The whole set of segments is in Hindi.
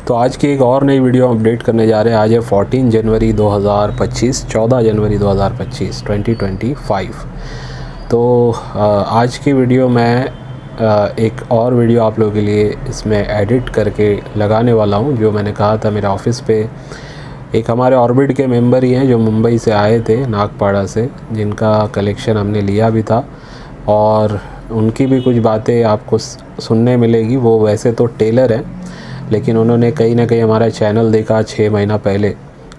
तो आज की एक और नई वीडियो अपडेट करने जा रहे हैं। आज है 14 जनवरी 2025, 14 जनवरी 2025 2025। तो आज की वीडियो में एक और वीडियो आप लोगों के लिए इसमें एडिट करके लगाने वाला हूं। जो मैंने कहा था, मेरे ऑफिस पे एक हमारे ऑर्बिट के मेंबर ही हैं जो मुंबई से आए थे, नागपाड़ा से, जिनका कलेक्शन हमने लिया भी था और उनकी भी कुछ बातें आपको सुनने मिलेगी। वो वैसे तो टेलर हैं, लेकिन उन्होंने कहीं ना कहीं हमारा चैनल देखा 6 महीना पहले।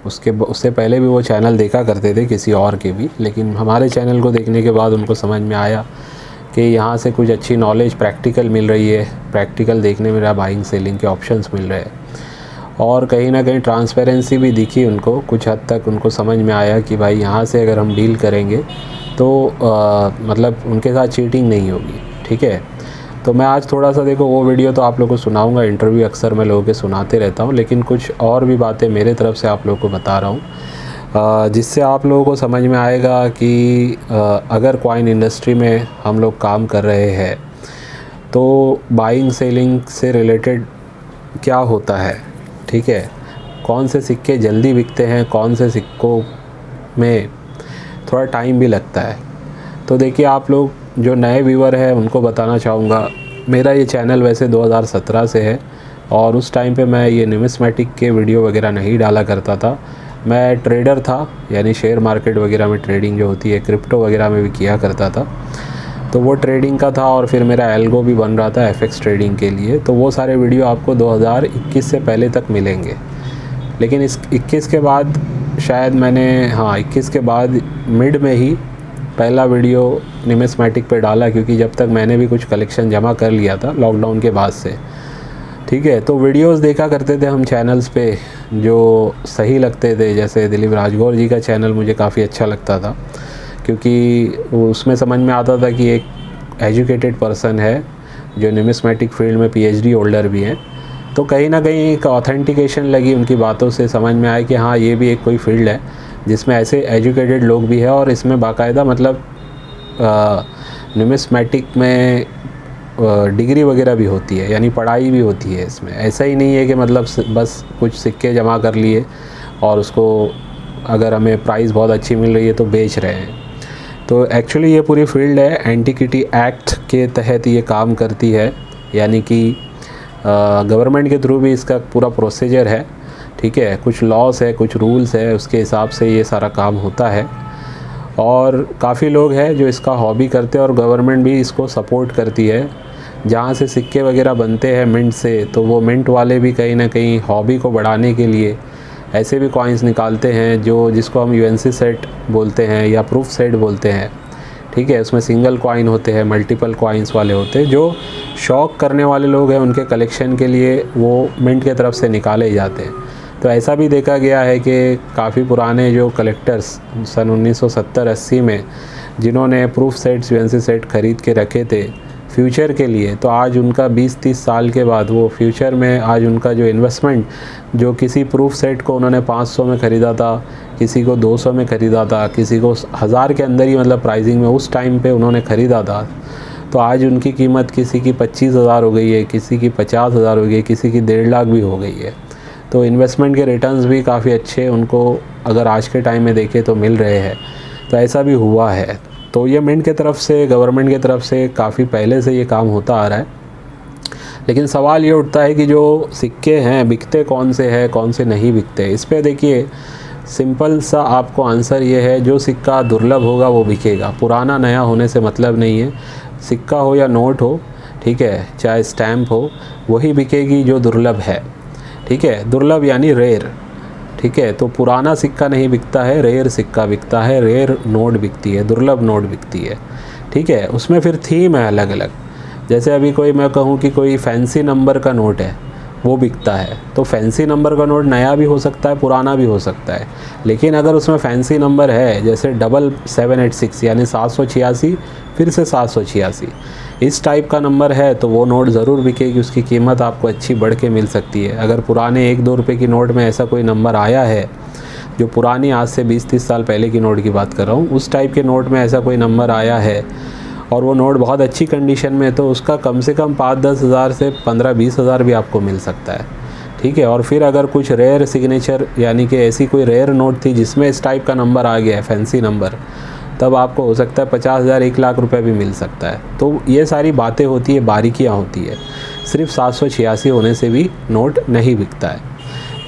उससे पहले भी वो चैनल देखा करते थे किसी और के भी, लेकिन हमारे चैनल को देखने के बाद उनको समझ में आया कि यहाँ से कुछ अच्छी नॉलेज प्रैक्टिकल मिल रही है। प्रैक्टिकल देखने में बाइंग सेलिंग के ऑप्शंस मिल रहे हैं और कहीं ना कहीं ट्रांसपेरेंसी भी दिखी उनको। कुछ हद तक उनको समझ में आया कि भाई यहाँ से अगर हम डील करेंगे तो मतलब उनके साथ चीटिंग नहीं होगी। ठीक है, तो मैं आज थोड़ा सा, देखो वो वीडियो तो आप लोगों को सुनाऊंगा, इंटरव्यू अक्सर मैं लोगों के सुनाते रहता हूँ, लेकिन कुछ और भी बातें मेरे तरफ से आप लोगों को बता रहा हूँ जिससे आप लोगों को समझ में आएगा कि अगर कॉइन इंडस्ट्री में हम लोग काम कर रहे हैं तो बाइंग सेलिंग से रिलेटेड क्या होता है। ठीक है, कौन से सिक्के जल्दी बिकते हैं, कौन से सिक्कों में थोड़ा टाइम भी लगता है। तो देखिए, आप लोग जो नए व्यूवर हैं उनको बताना चाहूँगा, मेरा ये चैनल वैसे 2017 से है और उस टाइम पे मैं ये न्यूमिस्मेटिक के वीडियो वगैरह नहीं डाला करता था। मैं ट्रेडर था, यानी शेयर मार्केट वगैरह में ट्रेडिंग जो होती है, क्रिप्टो वगैरह में भी किया करता था। तो वो ट्रेडिंग का था और फिर मेरा एल्गो भी बन रहा था एफएक्स ट्रेडिंग के लिए। तो वो सारे वीडियो आपको 2021 से पहले तक मिलेंगे, लेकिन इस 21 के बाद शायद मैंने 21 के बाद मिड में ही पहला वीडियो न्यूमिस्मेटिक पे डाला, क्योंकि जब तक मैंने भी कुछ कलेक्शन जमा कर लिया था लॉकडाउन के बाद से। ठीक है, तो वीडियोस देखा करते थे हम चैनल्स पे जो सही लगते थे, जैसे दिलीप राजगौर जी का चैनल मुझे काफ़ी अच्छा लगता था, क्योंकि उसमें समझ में आता था कि एक एजुकेटेड पर्सन है जो न्यूमिस्मेटिक फील्ड में पीएचडी होल्डर भी हैं। तो कहीं ना कहीं एक ऑथेंटिकेशन लगी उनकी बातों से, समझ में आया कि हाँ, ये भी एक कोई फील्ड है जिसमें ऐसे एजुकेटेड लोग भी हैं और इसमें बाकायदा मतलब न्यूमिस्मेटिक में डिग्री वगैरह भी होती है, यानी पढ़ाई भी होती है इसमें। ऐसा ही नहीं है कि मतलब बस कुछ सिक्के जमा कर लिए और उसको अगर हमें प्राइस बहुत अच्छी मिल रही है तो बेच रहे हैं। तो एक्चुअली ये पूरी फील्ड है, एंटिक्विटी एक्ट के तहत ये काम करती है, यानी कि गवर्नमेंट के थ्रू भी इसका पूरा प्रोसीजर है। ठीक है, कुछ लॉस है, कुछ रूल्स है, उसके हिसाब से ये सारा काम होता है और काफ़ी लोग हैं जो इसका हॉबी करते हैं और गवर्नमेंट भी इसको सपोर्ट करती है। जहाँ से सिक्के वगैरह बनते हैं मिंट से, तो वो मिंट वाले भी कहीं ना कहीं हॉबी को बढ़ाने के लिए ऐसे भी कॉइन्स निकालते हैं जिसको हम यूएनसी सेट बोलते हैं या प्रूफ सेट बोलते हैं। ठीक है, उसमें सिंगल कॉइन होते हैं, मल्टीपल कॉइन्स वाले होते हैं। जो शौक करने वाले लोग हैं उनके कलेक्शन के लिए वो मिंट की तरफ से निकाले जाते हैं। तो ऐसा भी देखा गया है कि काफ़ी पुराने जो कलेक्टर्स सन 1970-80 में जिन्होंने प्रूफ सेट्स, यूएनसी सेट ख़रीद के रखे थे फ्यूचर के लिए, तो आज उनका 20-30 साल के बाद वो फ्यूचर में आज उनका जो इन्वेस्टमेंट, जो किसी प्रूफ सेट को उन्होंने 500 में ख़रीदा था, किसी को 200 में ख़रीदा था, किसी को 1000 के अंदर ही मतलब प्राइसिंग में उस टाइम पे उन्होंने ख़रीदा था, तो आज उनकी कीमत किसी की 25,000 हो गई है, किसी की 50,000 हो गई है, किसी की 1.5 लाख भी हो गई है। तो इन्वेस्टमेंट के रिटर्न्स भी काफ़ी अच्छे उनको अगर आज के टाइम में देखें तो मिल रहे हैं। तो ऐसा भी हुआ है। तो ये मिंट की तरफ से, गवर्नमेंट की तरफ से काफ़ी पहले से ये काम होता आ रहा है। लेकिन सवाल ये उठता है कि जो सिक्के हैं बिकते कौन से हैं, कौन से नहीं बिकते। इस पे देखिए, सिंपल सा आपको आंसर ये है, जो सिक्का दुर्लभ होगा वो बिकेगा। पुराना नया होने से मतलब नहीं है, सिक्का हो या नोट हो, ठीक है, चाहे स्टैम्प हो, वही बिकेगी जो दुर्लभ है। ठीक है, दुर्लभ यानी रेयर। ठीक है, तो पुराना सिक्का नहीं बिकता है, रेयर सिक्का बिकता है, रेयर नोट बिकती है, दुर्लभ नोट बिकती है। ठीक है, उसमें फिर थीम है अलग अलग। जैसे अभी मैं कहूँ कि कोई फैंसी नंबर का नोट है, वो बिकता है, तो फैंसी नंबर का नोट नया भी हो सकता है, पुराना भी हो सकता है। लेकिन अगर उसमें फैंसी नंबर है, जैसे 7786 यानी 786 फिर से 786, इस टाइप का नंबर है, तो वो नोट ज़रूर बिकेगी, उसकी कीमत आपको अच्छी बढ़ के मिल सकती है। अगर पुराने 1-2 रुपये की नोट में ऐसा कोई नंबर आया है, जो पुरानी आज से 20-30 साल पहले की नोट की बात कर रहा हूँ, उस टाइप के नोट में ऐसा कोई नंबर आया है और वो नोट बहुत अच्छी कंडीशन में है, तो उसका कम से कम 5-10 हज़ार से 15-20 हज़ार भी आपको मिल सकता है। ठीक है। और फिर अगर कुछ रेयर सिग्नेचर यानी कि ऐसी कोई रेयर नोट थी जिसमें इस टाइप का नंबर आ गया है, फैंसी नंबर, तब आपको हो सकता है 50,000 1 लाख रुपए भी मिल सकता है। तो ये सारी बातें होती है, बारीकियाँ होती है। सिर्फ 786 होने से भी नोट नहीं बिकता है।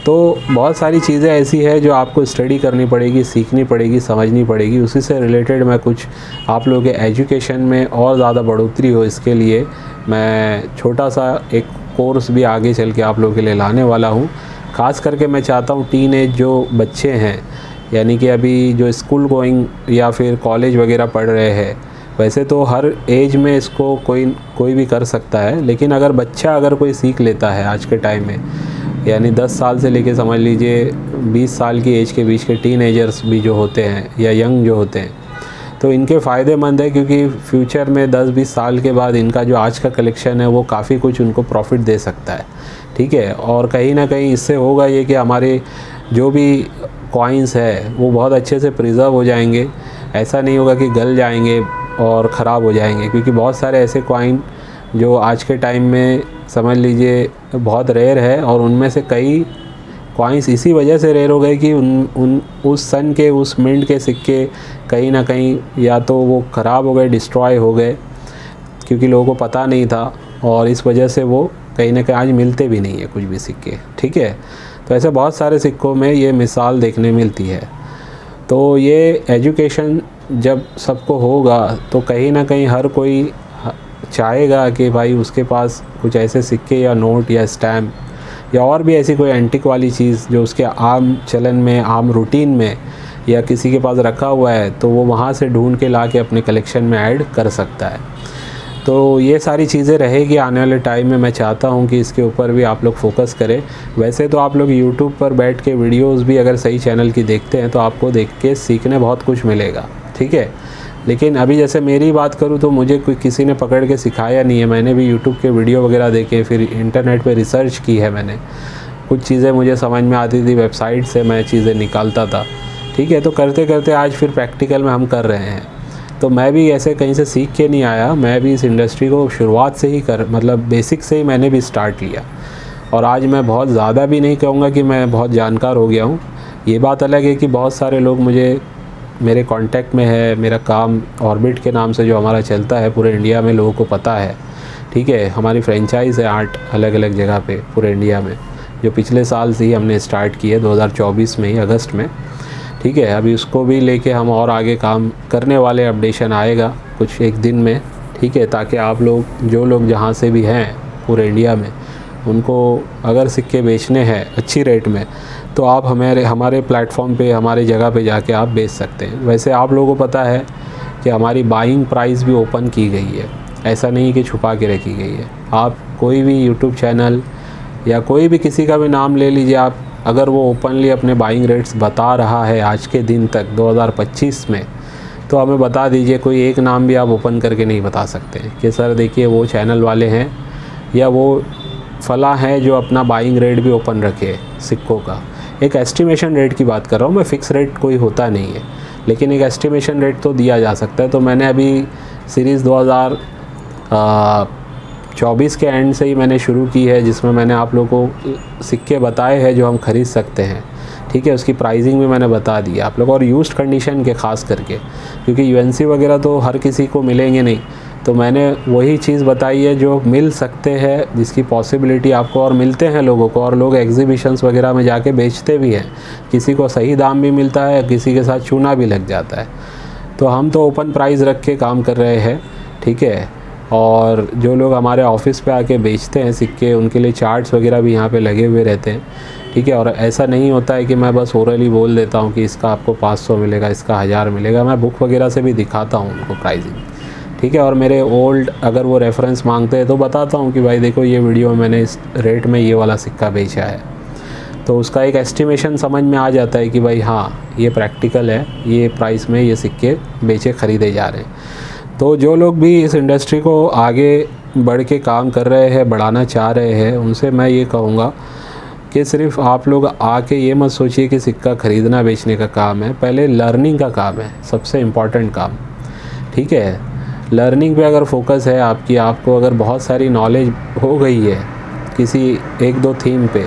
तो बहुत सारी चीज़ें ऐसी है जो आपको स्टडी करनी पड़ेगी, सीखनी पड़ेगी, समझनी पड़ेगी। उसी से रिलेटेड मैं कुछ आप लोगों के एजुकेशन में और ज़्यादा बढ़ोतरी हो, इसके लिए मैं छोटा सा एक कोर्स भी आगे चल के आप लोगों के लिए लाने वाला हूँ। ख़ास करके मैं चाहता हूँ टीन एज जो बच्चे हैं, यानी कि अभी जो स्कूल गोइंग या फिर कॉलेज वगैरह पढ़ रहे हैं, वैसे तो हर एज में इसको कोई भी कर सकता है, लेकिन अगर बच्चा अगर कोई सीख लेता है आज के टाइम में, यानी 10 साल से लेके समझ लीजिए 20 साल की एज के बीच के टीनेजर्स भी जो होते हैं या यंग जो होते हैं, तो इनके फ़ायदेमंद है, क्योंकि फ्यूचर में 10-20 साल के बाद इनका जो आज का कलेक्शन है वो काफ़ी कुछ उनको प्रॉफिट दे सकता है। ठीक है। और कहीं ना कहीं इससे होगा ये कि हमारे जो भी कॉइन्स है वो बहुत अच्छे से प्रिजर्व हो जाएंगे। ऐसा नहीं होगा कि गल जाएंगे और ख़राब हो जाएंगे, क्योंकि बहुत सारे ऐसे कॉइन जो आज के टाइम में समझ लीजिए बहुत रेयर है, और उनमें से कई कॉइन्स इसी वजह से रेयर हो गए कि उस सन के, उस मिंट के सिक्के कहीं ना कहीं या तो वो ख़राब हो गए, डिस्ट्रॉय हो गए, क्योंकि लोगों को पता नहीं था, और इस वजह से वो कहीं ना कहीं आज मिलते भी नहीं है कुछ भी सिक्के। ठीक है। तो ऐसे बहुत सारे सिक्कों में ये मिसाल देखने मिलती है। तो ये एजुकेशन जब सबको होगा तो कहीं ना कहीं हर कोई चाहेगा कि भाई उसके पास कुछ ऐसे सिक्के या नोट या स्टैम्प या और भी ऐसी कोई एंटिक वाली चीज़ जो उसके आम चलन में, आम रूटीन में या किसी के पास रखा हुआ है, तो वो वहाँ से ढूंढ के ला के अपने कलेक्शन में ऐड कर सकता है। तो ये सारी चीज़ें रहेगी आने वाले टाइम में। मैं चाहता हूँ कि इसके ऊपर भी आप लोग फोकस करें। वैसे तो आप लोग यूट्यूब पर बैठ के वीडियोस भी अगर सही चैनल की देखते हैं तो आपको देख के सीखने बहुत कुछ मिलेगा। ठीक है। लेकिन अभी जैसे मेरी बात करूँ तो मुझे कोई किसी ने पकड़ के सिखाया नहीं है। मैंने भी यूट्यूब के वीडियो वगैरह देखे, फिर इंटरनेट पे रिसर्च की है मैंने। कुछ चीज़ें मुझे समझ में आती थी, वेबसाइट से मैं चीज़ें निकालता था। ठीक है। तो करते करते आज फिर प्रैक्टिकल में हम कर रहे हैं। तो मैं भी ऐसे कहीं से सीख के नहीं आया, मैं भी इस इंडस्ट्री को शुरुआत से ही मतलब बेसिक से ही मैंने भी स्टार्ट लिया। और आज मैं बहुत ज़्यादा भी नहीं कहूँगा कि मैं बहुत जानकार हो गया हूँ। ये बात अलग है कि बहुत सारे लोग मेरे कांटेक्ट में है। मेरा काम ऑर्बिट के नाम से जो हमारा चलता है पूरे इंडिया में लोगों को पता है। ठीक है। हमारी फ्रेंचाइज़ है 8 अलग अलग जगह पे पूरे इंडिया में, जो पिछले साल से ही हमने स्टार्ट की है 2024 में ही, अगस्त में। ठीक है। अभी उसको भी लेके हम और आगे काम करने वाले, अपडेशन आएगा कुछ एक दिन में। ठीक है। ताकि आप लोग जो लोग जहाँ से भी हैं पूरे इंडिया में, उनको अगर सिक्के बेचने हैं अच्छी रेट में तो आप हमारे प्लेटफॉर्म पे, हमारे जगह पे जाके आप बेच सकते हैं। वैसे आप लोगों को पता है कि हमारी बाइंग प्राइस भी ओपन की गई है, ऐसा नहीं कि छुपा के रखी गई है। आप कोई भी यूट्यूब चैनल या कोई भी किसी का भी नाम ले लीजिए आप, अगर वो ओपनली अपने बाइंग रेट्स बता रहा है आज के दिन तक 2025 में, तो हमें बता दीजिए। कोई एक नाम भी आप ओपन करके नहीं बता सकते कि सर देखिए वो चैनल वाले हैं या वो फला है जो अपना बाइंग रेट भी ओपन रखे सिक्कों का। एक एस्टिमेशन रेट की बात कर रहा हूँ मैं, फ़िक्स रेट कोई होता नहीं है, लेकिन एक एस्टिमेशन रेट तो दिया जा सकता है। तो मैंने अभी सीरीज़ 2024 के एंड से ही मैंने शुरू की है, जिसमें मैंने आप लोगों को सिक्के बताए हैं जो हम ख़रीद सकते हैं। ठीक है। उसकी प्राइसिंग भी मैंने बता दी आप लोग, और यूज्ड कंडीशन के ख़ास करके, क्योंकि यूएनसी वगैरह तो हर किसी को मिलेंगे नहीं। तो मैंने वही चीज़ बताई है जो मिल सकते हैं, जिसकी पॉसिबिलिटी आपको और मिलते हैं लोगों को, और लोग एग्जीबिशंस वगैरह में जाके बेचते भी हैं। किसी को सही दाम भी मिलता है, किसी के साथ चूना भी लग जाता है। तो हम तो ओपन प्राइस रख के काम कर रहे हैं। ठीक है। और जो लोग हमारे ऑफिस पे आके बेचते हैं सिक्के, उनके लिए चार्ट्स वगैरह भी यहाँ पे लगे हुए रहते हैं। ठीक है। और ऐसा नहीं होता है कि मैं बस ओरली बोल देता हूँ कि इसका आपको 500 मिलेगा, इसका 1000 मिलेगा। मैं बुक वगैरह से भी दिखाता हूँ उनको प्राइसिंग। ठीक है। और मेरे ओल्ड अगर वो रेफरेंस मांगते हैं तो बताता हूँ कि भाई देखो ये वीडियो में मैंने इस रेट में ये वाला सिक्का बेचा है। तो उसका एक एस्टिमेशन समझ में आ जाता है कि भाई हाँ ये प्रैक्टिकल है, ये प्राइस में ये सिक्के बेचे ख़रीदे जा रहे हैं। तो जो लोग भी इस इंडस्ट्री को आगे बढ़ के काम कर रहे हैं, बढ़ाना चाह रहे हैं, उनसे मैं ये कहूँगा कि सिर्फ आप लोग आके ये मत सोचिए कि सिक्का ख़रीदना बेचने का काम है। पहले लर्निंग का काम है, सबसे इम्पॉर्टेंट काम। ठीक है। लर्निंग पे अगर फोकस है आपकी, आपको अगर बहुत सारी नॉलेज हो गई है किसी 1-2 थीम पे,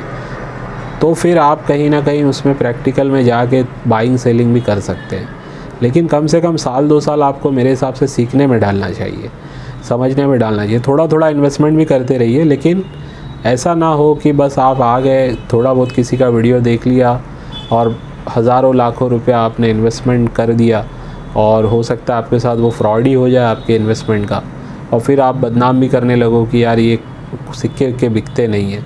तो फिर आप कहीं ना कहीं उसमें प्रैक्टिकल में जाके बाइंग सेलिंग भी कर सकते हैं। लेकिन कम से कम साल 2 साल आपको मेरे हिसाब से सीखने में डालना चाहिए, समझने में डालना चाहिए। थोड़ा थोड़ा इन्वेस्टमेंट भी करते रहिए, लेकिन ऐसा ना हो कि बस आप आ गए, थोड़ा बहुत किसी का वीडियो देख लिया और हज़ारों लाखों रुपया आपने इन्वेस्टमेंट कर दिया, और हो सकता है आपके साथ वो फ्रॉड ही हो जाए आपके इन्वेस्टमेंट का, और फिर आप बदनाम भी करने लगो कि यार ये सिक्के के बिकते नहीं हैं।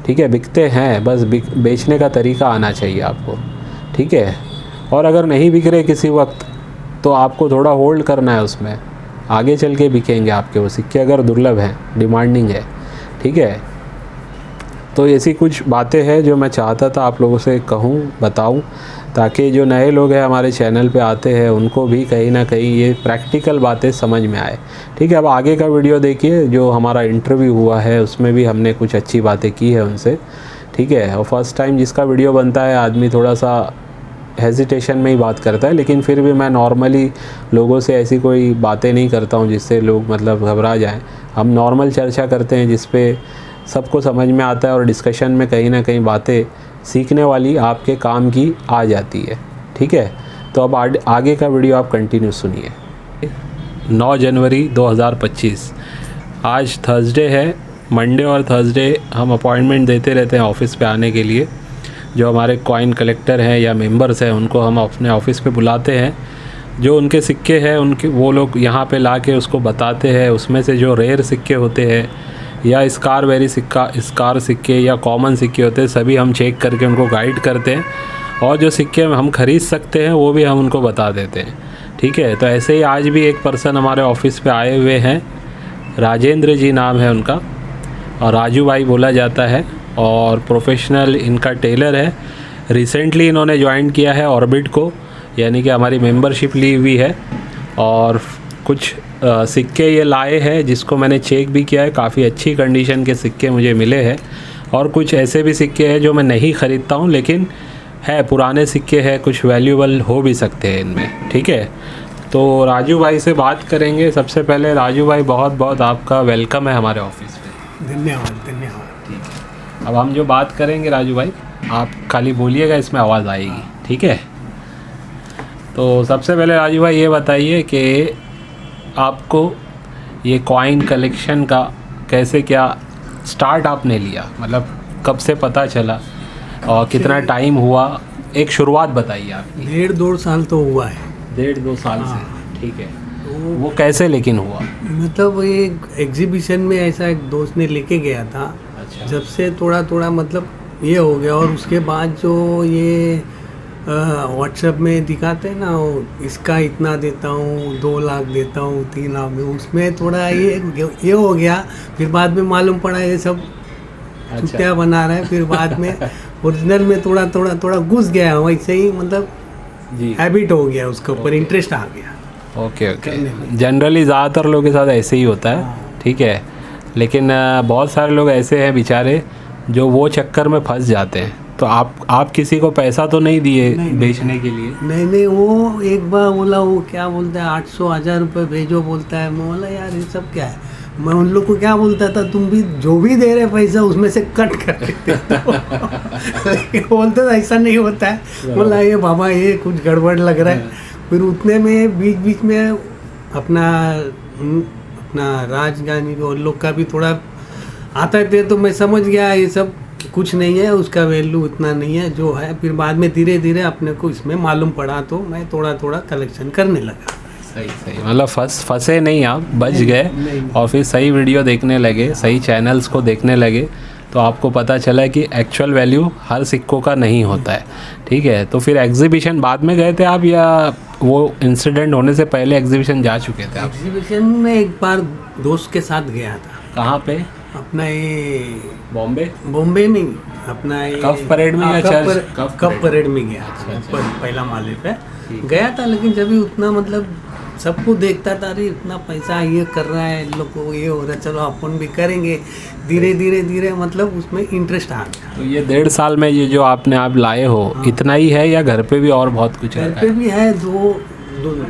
ठीक है, बिकते हैं, बस बेचने का तरीका आना चाहिए आपको। ठीक है, और अगर नहीं बिक रहे किसी वक्त तो आपको थोड़ा होल्ड करना है उसमें, आगे चल के बिकेंगे आपके वो सिक्के, अगर दुर्लभ हैं, डिमांडिंग है। ठीक है, तो ऐसी कुछ बातें हैं जो मैं चाहता था आप लोगों से कहूँ, बताऊँ, ताकि जो नए लोग हैं हमारे चैनल पे आते हैं उनको भी कहीं ना कहीं ये प्रैक्टिकल बातें समझ में आए। ठीक है, अब आगे का वीडियो देखिए, जो हमारा इंटरव्यू हुआ है उसमें भी हमने कुछ अच्छी बातें की है उनसे। ठीक है, और फर्स्ट टाइम जिसका वीडियो बनता है आदमी थोड़ा सा हेजिटेशन में ही बात करता है, लेकिन फिर भी मैं नॉर्मली लोगों से ऐसी कोई बातें नहीं करता हूँ जिससे लोग मतलब घबरा जाएं। हम नॉर्मल चर्चा करते हैं जिस पे सबको समझ में आता है, और डिस्कशन में कहीं ना कहीं बातें सीखने वाली आपके काम की आ जाती है। ठीक है, तो अब आगे का वीडियो आप कंटिन्यू सुनिए। 9 जनवरी 2025 आज थर्सडे है। मंडे और थर्सडे हम अपॉइंटमेंट देते रहते हैं ऑफिस पे आने के लिए। जो हमारे कॉइन कलेक्टर हैं या मेंबर्स हैं उनको हम अपने ऑफिस पे बुलाते हैं। जो उनके सिक्के हैं उनके वो लोग यहाँ पे ला के उसको बताते हैं। उसमें से जो रेयर सिक्के होते हैं या स्कार सिक्के या कॉमन सिक्के होते हैं, सभी हम चेक करके उनको गाइड करते हैं, और जो सिक्के हम ख़रीद सकते हैं वो भी हम उनको बता देते हैं। ठीक है, तो ऐसे ही आज भी एक पर्सन हमारे ऑफिस पे आए हुए हैं, राजेंद्र जी नाम है उनका, और राजू भाई बोला जाता है, और प्रोफेशनल इनका टेलर है। रिसेंटली इन्होंने ज्वाइन किया है ऑर्बिट को, यानी कि हमारी मेंबरशिप ली हुई है, और कुछ सिक्के ये लाए हैं जिसको मैंने चेक भी किया है। काफ़ी अच्छी कंडीशन के सिक्के मुझे मिले हैं, और कुछ ऐसे भी सिक्के हैं जो मैं नहीं ख़रीदता हूँ, लेकिन है पुराने सिक्के हैं, कुछ वैल्यूएबल हो भी सकते हैं इनमें। ठीक है, तो राजू भाई से बात करेंगे। सबसे पहले राजू भाई बहुत बहुत आपका वेलकम है हमारे ऑफिस में। धन्यवाद धन्यवाद। ठीक है, अब हम जो बात करेंगे राजू भाई, आप खाली बोलिएगा, इसमें आवाज़ आएगी। ठीक है, तो सबसे पहले राजू भाई ये बताइए कि आपको ये कॉइन कलेक्शन का कैसे क्या स्टार्ट आपने लिया, मतलब कब से पता चला और कितना टाइम हुआ, एक शुरुआत बताइए आपकी। 1.5-2 साल तो हुआ है। 1.5-2 साल से। ठीक है, तो वो कैसे लेकिन हुआ? मतलब एक एग्जीबिशन में ऐसा एक दोस्त ने लेके गया था। अच्छा। जब से थोड़ा थोड़ा मतलब ये हो गया, और उसके बाद जो ये व्हाट्सएप में दिखाते हैं ना, इसका इतना देता हूँ, 2 लाख देता हूँ, 3 लाख में, उसमें थोड़ा ये हो गया। फिर बाद में मालूम पड़ा ये सब चुटिया बना रहा है। फिर बाद में ओरिजिनल में थोड़ा घुस गया, वैसे ही मतलब जी हैबिट हो गया, उसके ऊपर इंटरेस्ट आ गया। ओके ओके, जनरली ज़्यादातर लोगों के साथ ऐसे ही होता है। ठीक है, लेकिन बहुत सारे लोग ऐसे हैं बेचारे जो वो चक्कर में फंस जाते हैं। तो आप किसी को पैसा तो नहीं दिए बेचने के लिए? नहीं, वो एक बार बोला, वो क्या बोलता है 800-1000 रुपये भेजो बोलता है। मैं बोला यार ये सब क्या है। मैं उन लोग को क्या बोलता था, तुम भी जो भी दे रहे पैसा उसमें से कट कर देते हो। बोलते था ऐसा नहीं होता है। बोला ये बाबा ये कुछ गड़बड़ लग रहा है। फिर उतने में बीच में अपना राजगानी उन लोग का भी थोड़ा आता थे, तो मैं समझ गया ये सब कुछ नहीं है, उसका वैल्यू उतना नहीं है जो है। फिर बाद में धीरे धीरे अपने को इसमें मालूम पड़ा, तो मैं थोड़ा कलेक्शन करने लगा। सही, मतलब फंसे नहीं आप, बच गए, और फिर सही वीडियो देखने लगे, सही चैनल्स को देखने लगे, तो आपको पता चला कि एक्चुअल वैल्यू हर सिक्कों का नहीं होता है। ठीक है, तो फिर एग्जीबिशन बाद में गए थे आप, या वो इंसिडेंट होने से पहले एग्जीबिशन जा चुके थे आप? एग्जीबिशन में एक बार दोस्त के साथ गया था। कहाँ पे? अपना ये बॉम्बे नहीं, अपना ये कफ परेड में या चर्च? कफ परेड में गया था, पहला माले पे गया था। लेकिन जब भी उतना मतलब सबको देखता था, अरे इतना पैसा ये कर रहा है, इन लोग को ये हो रहा है, चलो अपन भी करेंगे। धीरे मतलब उसमें इंटरेस्ट आ गया। तो ये 1.5 साल में ये जो आप लाए हो, इतना ही है या घर पे भी और बहुत कुछ है? घर पे भी है,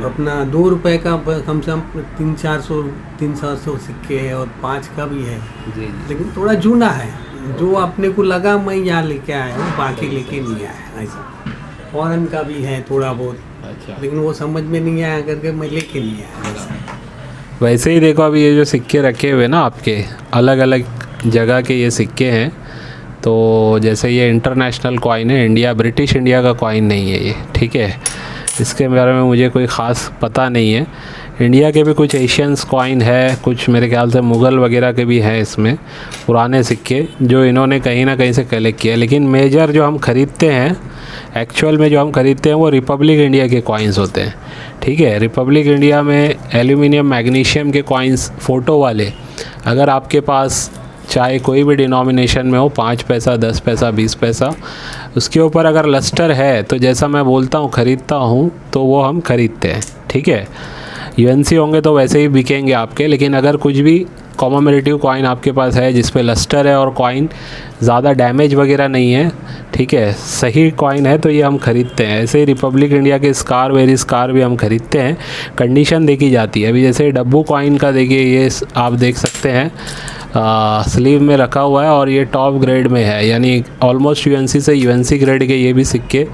अपना 2 रुपए का कम से कम 300-400 सिक्के है, और 5 का भी है। जी। लेकिन थोड़ा जूना है, जो अपने को लगा मैं यहाँ लेके आया हूँ, बाकी लेके नहीं आया। ऐसा फॉरेन का भी है थोड़ा बहुत, अच्छा। लेकिन वो समझ में नहीं आया करके मैं लेके नहीं आया ऐसा। वैसे ही देखो अभी ये जो सिक्के रखे हुए ना आपके, अलग अलग जगह के ये सिक्के हैं। तो जैसे ये इंटरनेशनल कॉइन है, इंडिया ब्रिटिश इंडिया का कॉइन नहीं है ये, ठीक है। इसके बारे में मुझे कोई ख़ास पता नहीं है। इंडिया के भी कुछ एशियंस कॉइन है, कुछ मेरे ख्याल से मुग़ल वगैरह के भी हैं इसमें पुराने सिक्के, जो इन्होंने कहीं ना कहीं से कलेक्ट किया। लेकिन मेजर जो हम ख़रीदते हैं, एक्चुअल में जो हम ख़रीदते हैं वो रिपब्लिक इंडिया के कॉइन्स होते हैं, ठीक है। रिपब्लिक इंडिया में एल्यूमिनियम मैग्नीशियम के कॉइन्स फ़ोटो वाले, अगर आपके पास चाहे कोई भी डिनोमिनेशन में हो, 5 पैसा 10 पैसा 20 पैसा, उसके ऊपर अगर लस्टर है तो जैसा मैं बोलता हूँ ख़रीदता हूँ तो वो हम ख़रीदते हैं, ठीक है। यूएनसी होंगे तो वैसे ही बिकेंगे आपके, लेकिन अगर कुछ भी कॉमेमोरेटिव कॉइन आपके पास है जिस पे लस्टर है और कॉइन ज़्यादा डैमेज वगैरह नहीं है, ठीक है, सही कॉइन है, तो ये हम ख़रीदते हैं। ऐसे ही रिपब्लिक इंडिया के स्कार वेरी स्कार भी हम ख़रीदते हैं, कंडीशन देखी जाती है। अभी जैसे डब्बू कॉइन का देखिए, ये आप देख सकते हैं स्लीव में रखा हुआ है और ये टॉप ग्रेड में है, यानी ऑलमोस्ट यूएनसी से यूएनसी ग्रेड के ये भी सिक्के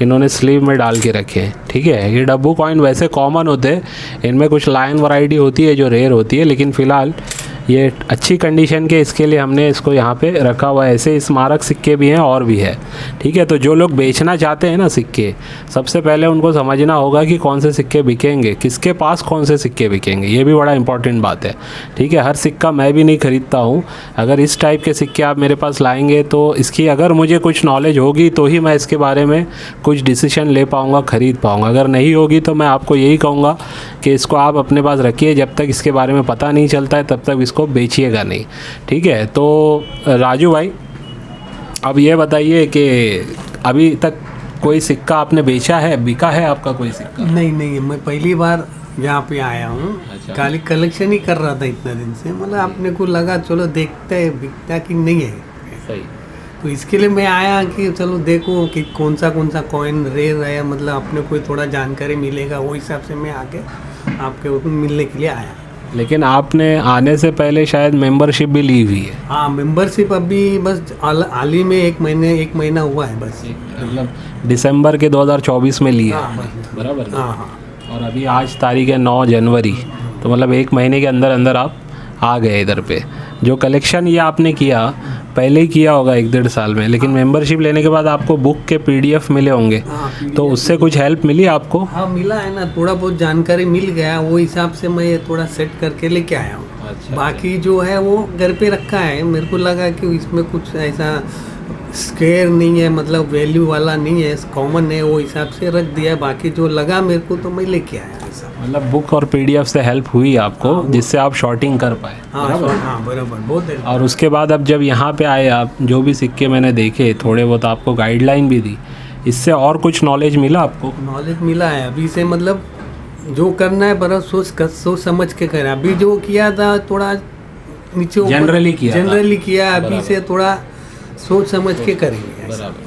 इन्होंने स्लीव में डाल के रखे हैं, ठीक है। ये डब्बू कॉइन वैसे कॉमन होते हैं, इनमें कुछ लायन वैरायटी होती है जो रेयर होती है, लेकिन फ़िलहाल ये अच्छी कंडीशन के, इसके लिए हमने इसको यहाँ पे रखा हुआ है। ऐसे स्मारक सिक्के भी हैं और भी है, ठीक है। तो जो लोग बेचना चाहते हैं ना सिक्के, सबसे पहले उनको समझना होगा कि कौन से सिक्के बिकेंगे, किसके पास कौन से सिक्के बिकेंगे, ये भी बड़ा इंपॉर्टेंट बात है, ठीक है। हर सिक्का मैं भी नहीं खरीदता हूँ। अगर इस टाइप के सिक्के आप मेरे पास लाएंगे तो इसकी अगर मुझे कुछ नॉलेज होगी तो ही मैं इसके बारे में कुछ डिसीजन ले पाऊँगा, ख़रीद पाऊँगा। अगर नहीं होगी तो मैं आपको यही कहूँगा कि इसको आप अपने पास रखिए, जब तक इसके बारे में पता नहीं चलता है तब तक इसको बेचिएगा नहीं, ठीक है। तो राजू भाई, अब ये बताइए कि अभी तक कोई सिक्का आपने बेचा है, बिका है आपका कोई सिक्का? नहीं, मैं पहली बार यहाँ पे आया हूँ। अच्छा। खाली कलेक्शन ही कर रहा था इतना दिन से, मतलब अपने को लगा चलो देखते हैं बिकता कि नहीं है, सही। तो इसके लिए मैं आया कि चलो देखो कि कौन सा कॉइन रेयर है, मतलब अपने को थोड़ा जानकारी मिलेगा, वो हिसाब से मैं आके आपके मिलने के लिए आया। लेकिन आपने आने से पहले शायद मेंबरशिप भी ली हुई है? हाँ, मेंबरशिप अभी बस हाल ही में एक महीना हुआ है बस, मतलब दिसंबर के 2024 में ली है। हाँ, बराबर। हाँ। और अभी आज तारीख है 9 जनवरी, तो मतलब एक महीने के अंदर अंदर आप आ गए इधर पे। जो कलेक्शन ये आपने किया पहले ही किया होगा 1-1.5 साल में, लेकिन मेंबरशिप लेने के बाद आपको बुक के पीडीएफ मिले होंगे, तो उससे कुछ हेल्प मिली आपको? हाँ, मिला है ना, थोड़ा बहुत जानकारी मिल गया, वो हिसाब से मैं ये थोड़ा सेट करके लेके आया हूँ। अच्छा, बाकी जो है वो घर पे रखा है। मेरे को लगा कि इसमें कुछ ऐसा स्क्वायर नहीं है, मतलब वैल्यू वाला नहीं है, कॉमन है, वो हिसाब से रख दिया। बाकी जो लगा मेरे को तो मैं लेके आया ऐसा। मतलब बुक और पीडीएफ से हेल्प हुई आपको, जिससे आप शॉर्टिंग कर पाए? हाँ, बराबर, बहुत है। और उसके बाद अब जब यहाँ पे आए आप, जो भी सिक्के मैंने देखे थोड़े बहुत, आपको गाइडलाइन भी दी, इससे और कुछ नॉलेज मिला आपको? नॉलेज मिला है अभी से, मतलब जो करना है बड़ा सोच समझ के करा। अभी जो किया था थोड़ा नीचे जनरली किया, अभी से थोड़ा सोच समझ के करेंगे। बराबर।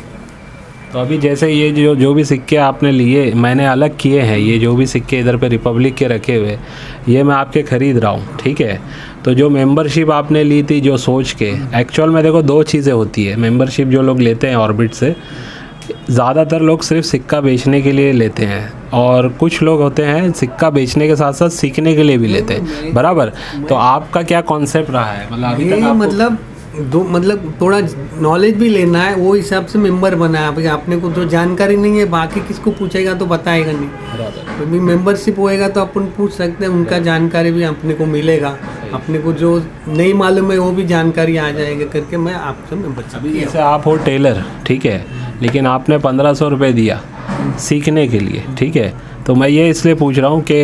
तो अभी जैसे ये जो भी सिक्के आपने लिए, मैंने अलग किए हैं, ये जो भी सिक्के इधर पे रिपब्लिक के रखे हुए, ये मैं आपके ख़रीद रहा हूँ, ठीक है। तो जो मेंबरशिप आपने ली थी जो सोच के, एक्चुअल में देखो 2 चीज़ें होती है। मेंबरशिप जो लोग लेते हैं ऑर्बिट से, ज़्यादातर लोग सिर्फ सिक्का बेचने के लिए लेते हैं, और कुछ लोग होते हैं सिक्का बेचने के साथ साथ सीखने के लिए भी लेते हैं, बराबर। तो आपका क्या कॉन्सेप्ट रहा है? मतलब अभी तक मतलब थोड़ा नॉलेज भी लेना है, वो हिसाब से मेंबर बना है। आपने को जो जानकारी नहीं है, बाकी किसको पूछेगा तो बताएगा नहीं। अभी मेंबरशिप होएगा तो अपन पूछ सकते हैं, उनका जानकारी भी अपने को मिलेगा, अपने को जो नहीं मालूम है वो भी जानकारी आ जाएगा करके मैं आपसे मेंबरशिप। अभी जैसे आप हो टेलर, ठीक है, लेकिन आपने 1500 रुपये दिया सीखने के लिए, ठीक है, तो मैं ये इसलिए पूछ रहा हूँ कि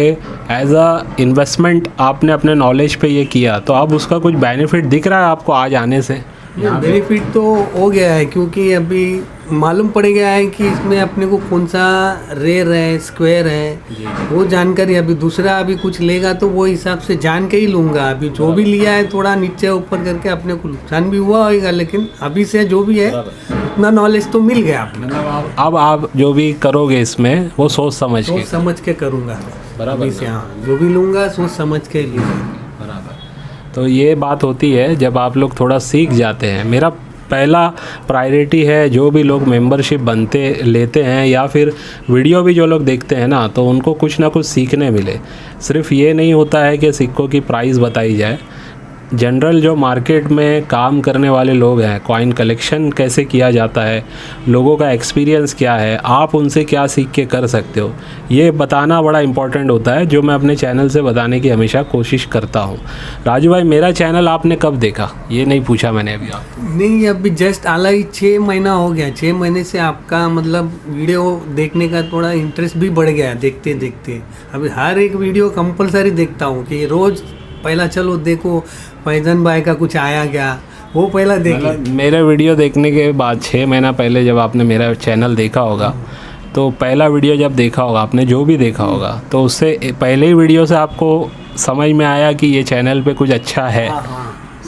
एज अ इन्वेस्टमेंट आपने अपने नॉलेज पे ये किया, तो अब उसका कुछ बेनिफिट दिख रहा है आपको आज आने से? बेनिफिट तो हो गया है, क्योंकि अभी मालूम पड़ गया है कि इसमें अपने को कौन सा रेयर है, स्क्वायर है, वो जानकारी। अभी दूसरा अभी कुछ लेगा तो वो हिसाब से जान के ही लूँगा। अभी जो भी लिया है थोड़ा नीचे ऊपर करके अपने को नुकसान भी हुआ होगा, लेकिन अभी से जो भी है उतना नॉलेज तो मिल गया आपने। मतलब अब आप जो भी करोगे इसमें वो सोच समझ के करूँगा। बराबर से हाँ, जो भी लूँगा सोच समझ के लिए। बराबर। तो ये बात होती है जब आप लोग थोड़ा सीख जाते हैं। मेरा पहला प्रायोरिटी है जो भी लोग मेंबरशिप लेते हैं या फिर वीडियो भी जो लोग देखते हैं ना, तो उनको कुछ ना कुछ सीखने मिले। सिर्फ ये नहीं होता है कि सिक्कों की प्राइस बताई जाए। जनरल जो मार्केट में काम करने वाले लोग हैं, कॉइन कलेक्शन कैसे किया जाता है, लोगों का एक्सपीरियंस क्या है, आप उनसे क्या सीख के कर सकते हो, ये बताना बड़ा इम्पोर्टेंट होता है, जो मैं अपने चैनल से बताने की हमेशा कोशिश करता हूँ। राजू भाई, मेरा चैनल आपने कब देखा, ये नहीं पूछा मैंने अभी आप? नहीं, अभी जस्ट हालांकि 6 महीना हो गया। 6 महीने से आपका मतलब वीडियो देखने का थोड़ा इंटरेस्ट भी बढ़ गया देखते देखते। अभी हर एक वीडियो कंपलसरी देखता हूँ कि रोज़ पहला चलो देखो फैजन भाई का कुछ आया क्या, वो पहला देख ले। मेरे वीडियो देखने के बाद 6 महीना पहले जब आपने मेरा चैनल देखा होगा, तो पहला वीडियो जब देखा होगा आपने, जो भी देखा होगा, तो उससे पहले ही वीडियो से आपको समझ में आया कि ये चैनल पे कुछ अच्छा है?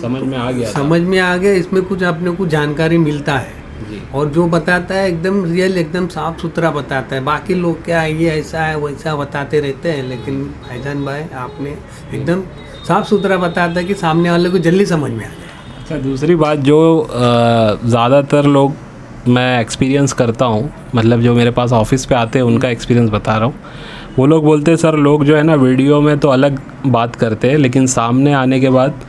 समझ में आ गया? समझ में आ गया। इसमें कुछ अपने को जानकारी मिलता है जी। और जो बताता है एकदम रियल, एकदम साफ सुथरा बताता है। बाकी लोग क्या है, ये ऐसा है वैसा बताते रहते हैं, लेकिन फैजन भाई आपने एकदम साफ सुथरा बताता है कि सामने वाले को जल्दी समझ में आ जाए। अच्छा, दूसरी बात जो ज़्यादातर लोग मैं एक्सपीरियंस करता हूँ, मतलब जो मेरे पास ऑफिस पे आते हैं उनका एक्सपीरियंस बता रहा हूँ, वो लोग बोलते हैं सर लोग जो है ना वीडियो में तो अलग बात करते हैं, लेकिन सामने आने के बाद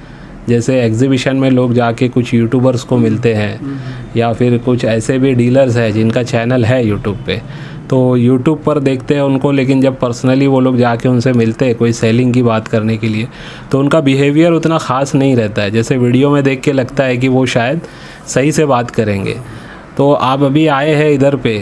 जैसे एग्जीबिशन में लोग जाके कुछ यूट्यूबर्स को मिलते हैं या फिर कुछ ऐसे भी डीलर्स हैं जिनका चैनल है यूट्यूब पे, तो यूट्यूब पर देखते हैं उनको, लेकिन जब पर्सनली वो लोग जाके उनसे मिलते हैं कोई सेलिंग की बात करने के लिए, तो उनका बिहेवियर उतना ख़ास नहीं रहता है। जैसे वीडियो में देख के लगता है कि वो शायद सही से बात करेंगे। तो आप अभी आए हैं इधर पे,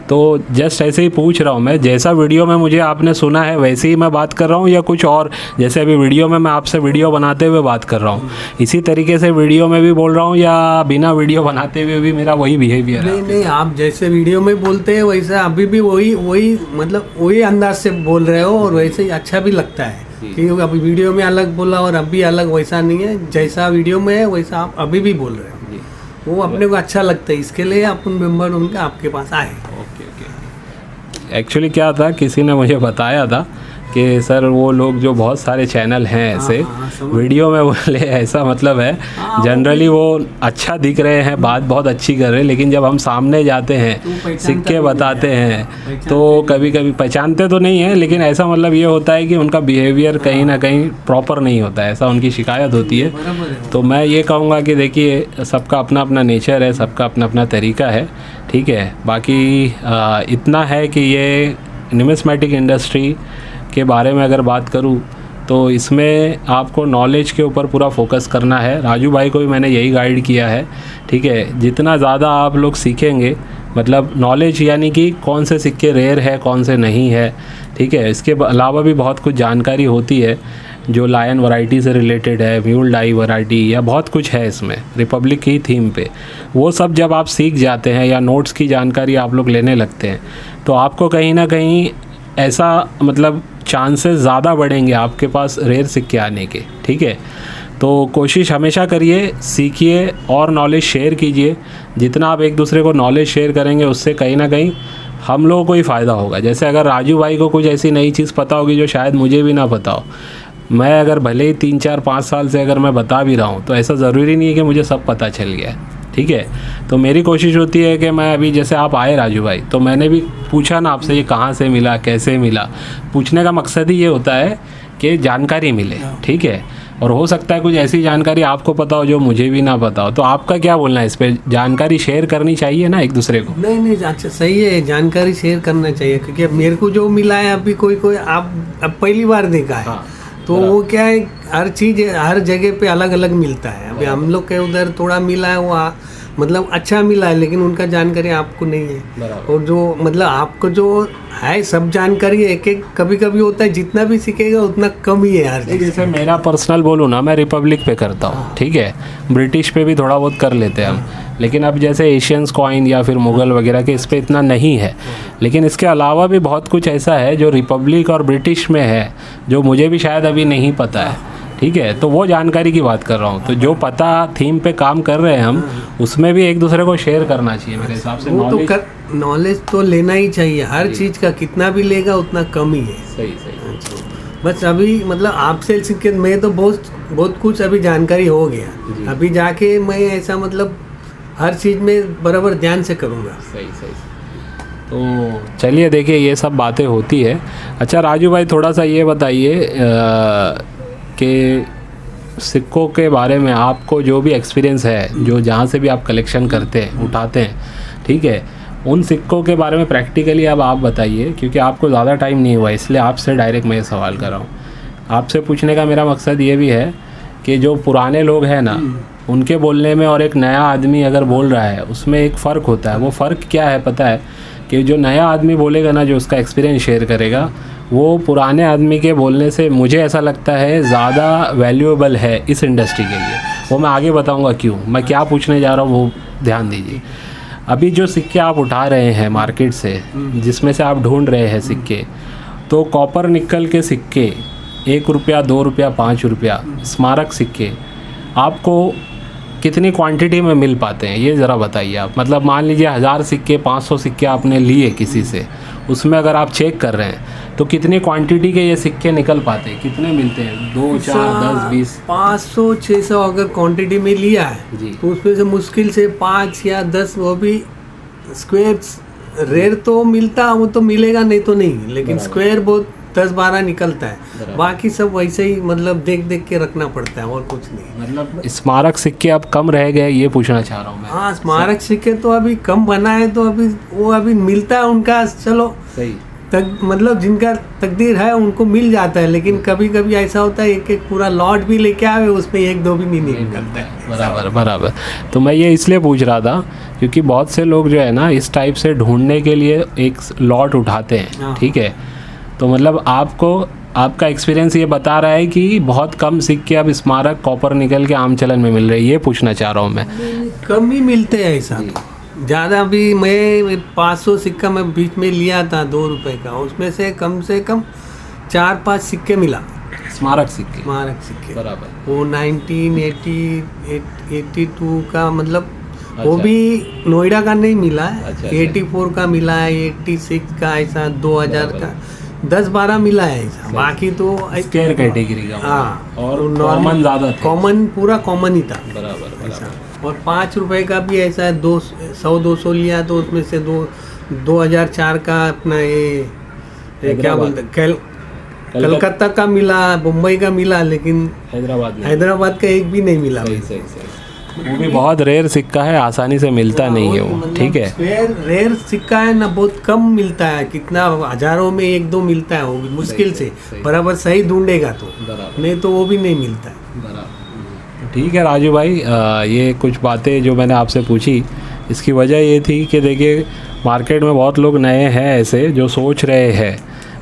तो जस्ट ऐसे ही पूछ रहा हूँ मैं, जैसा वीडियो में मुझे आपने सुना है वैसे ही मैं बात कर रहा हूँ या कुछ और? जैसे अभी वीडियो में मैं आपसे वीडियो बनाते हुए बात कर रहा हूँ, इसी तरीके से वीडियो में भी बोल रहा हूँ या बिना वीडियो बनाते हुए भी मेरा वही बिहेवियर है? नहीं, आप जैसे वीडियो में बोलते हैं वैसा अभी भी वही मतलब वही अंदाज से बोल रहे हो, और वैसे ही अच्छा भी लगता है। क्योंकि अभी वीडियो में अलग बोला और अभी अलग, वैसा नहीं है। जैसा वीडियो में है वैसा आप अभी भी बोल रहे हो, वो अपने को अच्छा लगता है। इसके लिए अपन मेंबर उनका आपके पास आए। एक्चुअली क्या था, किसी ने मुझे बताया था कि सर वो लोग जो बहुत सारे चैनल हैं ऐसे वीडियो में बोले ऐसा मतलब है, जनरली वो अच्छा दिख रहे हैं, बात बहुत अच्छी कर रहे हैं, लेकिन जब हम सामने जाते हैं सिक्के बताते हैं तो कभी कभी पहचानते तो नहीं है, लेकिन ऐसा मतलब ये होता है कि उनका बिहेवियर कहीं ना कहीं प्रॉपर नहीं होता है, ऐसा उनकी शिकायत होती है। तो मैं ये कहूँगा कि देखिए सबका अपना अपना नेचर है, सबका अपना अपना तरीका है, ठीक है। बाकी इतना है कि ये न्यूमिस्मेटिक इंडस्ट्री के बारे में अगर बात करूं तो इसमें आपको नॉलेज के ऊपर पूरा फोकस करना है। राजू भाई को भी मैंने यही गाइड किया है, ठीक है। जितना ज़्यादा आप लोग सीखेंगे, मतलब नॉलेज यानी कि कौन से सिक्के रेयर है कौन से नहीं है, ठीक है। इसके अलावा भी बहुत कुछ जानकारी होती है जो लायन वैरायटी से रिलेटेड है, म्यूल डाई वैरायटी या बहुत कुछ है इसमें रिपब्लिक की थीम पे। वो सब जब आप सीख जाते हैं या नोट्स की जानकारी आप लोग लेने लगते हैं तो आपको कहीं ना कहीं ऐसा मतलब चांसेस ज़्यादा बढ़ेंगे आपके पास रेयर सिक्के आने के, ठीक है। तो कोशिश हमेशा करिए, सीखिए और नॉलेज शेयर कीजिए। जितना आप एक दूसरे को नॉलेज शेयर करेंगे उससे कहीं ना कहीं हम लोगों को ही फ़ायदा होगा। जैसे अगर राजू भाई को कुछ ऐसी नई चीज़ पता होगी जो शायद मुझे भी ना पता हो, मैं अगर भले ही 3, 4, 5 साल से अगर मैं बता भी रहा हूँ तो ऐसा ज़रूरी नहीं है कि मुझे सब पता चल गया है, ठीक है। तो मेरी कोशिश होती है कि मैं अभी जैसे आप आए राजू भाई, तो मैंने भी पूछा ना आपसे ये कहाँ से मिला, कैसे मिला। पूछने का मकसद ही ये होता है कि जानकारी मिले, ठीक है। और हो सकता है कुछ ऐसी जानकारी आपको पता हो जो मुझे भी ना पता हो, तो आपका क्या बोलना है इस पर? जानकारी शेयर करनी चाहिए ना एक दूसरे को? नहीं, अच्छा सही है, जानकारी शेयर करना चाहिए। क्योंकि अब मेरे को जो मिला है अभी कोई आप अब पहली बार देखा है, तो वो क्या है, हर चीज़ हर जगह पे अलग अलग मिलता है। अभी हम लोग के उधर थोड़ा मिला है, वो मतलब अच्छा मिला है, लेकिन उनका जानकारी आपको नहीं है। और जो मतलब आपको जो है सब जानकारी एक कभी कभी होता है, जितना भी सीखेगा उतना कम ही है हर चीज़। जैसे मेरा पर्सनल बोलूँ ना, मैं रिपब्लिक पे करता हूँ, ठीक है। ब्रिटिश पे भी थोड़ा बहुत कर लेते हैं हम, लेकिन अब जैसे एशियंस कॉइन या फिर मुग़ल वगैरह के इस पर इतना नहीं है। लेकिन इसके अलावा भी बहुत कुछ ऐसा है जो रिपब्लिक और ब्रिटिश में है जो मुझे भी शायद अभी नहीं पता है, ठीक है। तो वो जानकारी की बात कर रहा हूँ। तो जो पता थीम पे काम कर रहे हैं हम, उसमें भी एक दूसरे को शेयर करना चाहिए मेरे हिसाब से। नॉलेज तो लेना ही चाहिए, हर चीज़ का कितना भी लेगा उतना कम ही है। सही। बस अभी मतलब आपसे सीख के मैं तो बहुत कुछ अभी जानकारी हो जी। गया। अभी जाके मैं ऐसा मतलब हर चीज़ में बराबर ध्यान से करूँगा। सही सही। तो चलिए देखिए ये सब बातें होती है। अच्छा राजू भाई थोड़ा सा ये बताइए कि सिक्कों के बारे में आपको जो भी एक्सपीरियंस है, जो जहाँ से भी आप कलेक्शन करते हैं उठाते हैं, ठीक है, उन सिक्कों के बारे में प्रैक्टिकली अब आप बताइए, क्योंकि आपको ज़्यादा टाइम नहीं हुआ इसलिए आपसे डायरेक्ट मैं ये सवाल कर रहा हूँ। आपसे पूछने का मेरा मकसद ये भी है कि जो पुराने लोग हैं ना, उनके बोलने में और एक नया आदमी अगर बोल रहा है उसमें एक फ़र्क होता है। वो फ़र्क क्या है पता है? कि जो नया आदमी बोलेगा ना, जो उसका एक्सपीरियंस शेयर करेगा, वो पुराने आदमी के बोलने से मुझे ऐसा लगता है ज़्यादा वैल्यूएबल है इस इंडस्ट्री के लिए। वो मैं आगे बताऊंगा क्यों। मैं क्या पूछने जा रहा हूँ वो ध्यान दीजिए। अभी जो सिक्के आप उठा रहे हैं मार्केट से, जिसमें से आप ढूंढ रहे हैं सिक्के, तो कॉपर निकल के सिक्के 1 रुपया 2 रुपया 5 रुपया स्मारक सिक्के आपको कितनी क्वांटिटी में मिल पाते हैं, ये ज़रा बताइए आप। मतलब मान लीजिए 1000 सिक्के 500 सिक्के आपने लिए किसी से, उसमें अगर आप चेक कर रहे हैं तो कितनी क्वांटिटी के ये सिक्के निकल पाते हैं, कितने मिलते हैं? 2 4 10 20 500 600 अगर क्वांटिटी में लिया है जी। तो उसमें से मुश्किल से 5 या 10, वो भी स्क्वायर रेयर तो मिलता, वो तो मिलेगा नहीं तो नहीं, लेकिन स्क्वायर बहुत 10-12 निकलता है। बाकी सब वैसे ही मतलब देख देख के रखना पड़ता है और कुछ नहीं। मतलब स्मारक सिक्के अब कम रह गए, ये पूछना चाह रहा हूँ मैं। हाँ, स्मारक सिक्के तो अभी कम बना है, तो अभी वो अभी मिलता है उनका, चलो सही मतलब जिनका तकदीर है उनको मिल जाता है, लेकिन कभी कभी ऐसा होता है एक पूरा लॉट भी लेके आवे, उसमें 1-2 भी नहीं निकलता है। बराबर बराबर। तो मैं ये इसलिए पूछ रहा था क्योंकि बहुत से लोग जो है ना इस टाइप से ढूंढने के लिए एक लॉट उठाते हैं, ठीक है। तो मतलब आपका एक्सपीरियंस ये बता रहा है कि बहुत कम सिक्के अब स्मारक कॉपर निकल के आम चलन में मिल रहे हैं, ये पूछना चाह रहा हूँ मैं। कम ही मिलते हैं ऐसा, ज़्यादा भी। मैं 500 सिक्का मैं बीच में लिया था 2 रुपए का, उसमें से कम 4-5 सिक्के मिला, स्मारक सिक्के बराबर। वो 1982 का, मतलब वो भी नोएडा का नहीं मिला है। 84 का मिला है, 86 का, ऐसा 2000 का 10-12 मिला है ऐसा। बाकी तो स्क्वायर कैटेगरी का। हाँ, और कॉमन ज़्यादा, कॉमन पूरा कॉमन ही था बराबर ऐसा। और 5 रुपए का भी ऐसा है, 100-200 लिया तो उसमें से 2004 का अपना ये क्या बोलते कलकत्ता का मिला, मुंबई का मिला, लेकिन हैदराबाद का एक भी नहीं मिला। वो भी बहुत रेयर सिक्का है, आसानी से मिलता नहीं है वो, ठीक है। रेयर सिक्का है ना, बहुत कम मिलता है, कितना हजारों में 1-2 मिलता है, वो भी मुश्किल से बराबर सही ढूंढेगा तो, नहीं तो वो भी नहीं मिलता है। ठीक है राजू भाई, ये कुछ बातें जो मैंने आपसे पूछी, इसकी वजह ये थी कि देखिए मार्केट में बहुत लोग नए हैं ऐसे जो सोच रहे हैं।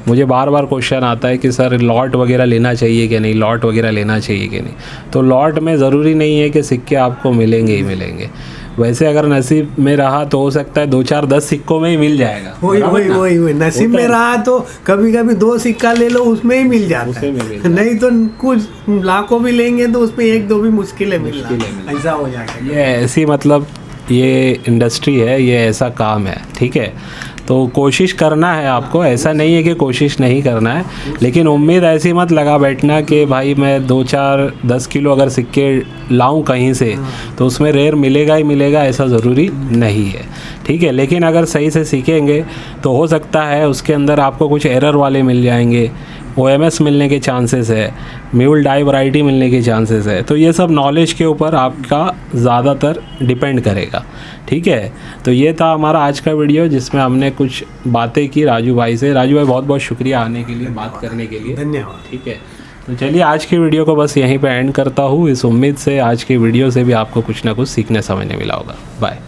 मुझे बार बार क्वेश्चन आता है कि सर लॉट वगैरह लेना चाहिए कि नहीं, लॉट वगैरह लेना चाहिए कि नहीं। तो लॉट में ज़रूरी नहीं है कि सिक्के आपको मिलेंगे ही मिलेंगे। वैसे अगर नसीब में रहा तो हो सकता है 2 4 10 सिक्कों में ही मिल जाएगा। वही नसीब में रहा तो कभी कभी 2 सिक्का ले लो, उसमें ही मिल जाता है। नहीं तो कुछ लाखों भी लेंगे तो उसमें 1-2 भी मुश्किल है मिलना, ऐसा हो जाएगा। ये ऐसी मतलब ये इंडस्ट्री है, ये ऐसा काम है, ठीक है। तो कोशिश करना है आपको, ऐसा नहीं है कि कोशिश नहीं करना है, लेकिन उम्मीद ऐसी मत लगा बैठना कि भाई मैं 2 4 10 किलो अगर सिक्के लाऊं कहीं से तो उसमें रेयर मिलेगा ही मिलेगा, ऐसा ज़रूरी नहीं है, ठीक है। लेकिन अगर सही से सीखेंगे तो हो सकता है उसके अंदर आपको कुछ एरर वाले मिल जाएंगे, OMS मिलने के चांसेस है, म्यूल डाई वैरायटी मिलने के चांसेस है। तो ये सब नॉलेज के ऊपर आपका ज़्यादातर डिपेंड करेगा, ठीक है। तो ये था हमारा आज का वीडियो जिसमें हमने कुछ बातें की राजू भाई से। राजू भाई बहुत बहुत शुक्रिया आने के लिए, बात करने के लिए, धन्यवाद। ठीक है। तो चलिए आज की वीडियो को बस यहीं पे एंड करता हूँ, इस उम्मीद से आज की वीडियो से भी आपको कुछ ना कुछ सीखने समझने मिला होगा। बाय।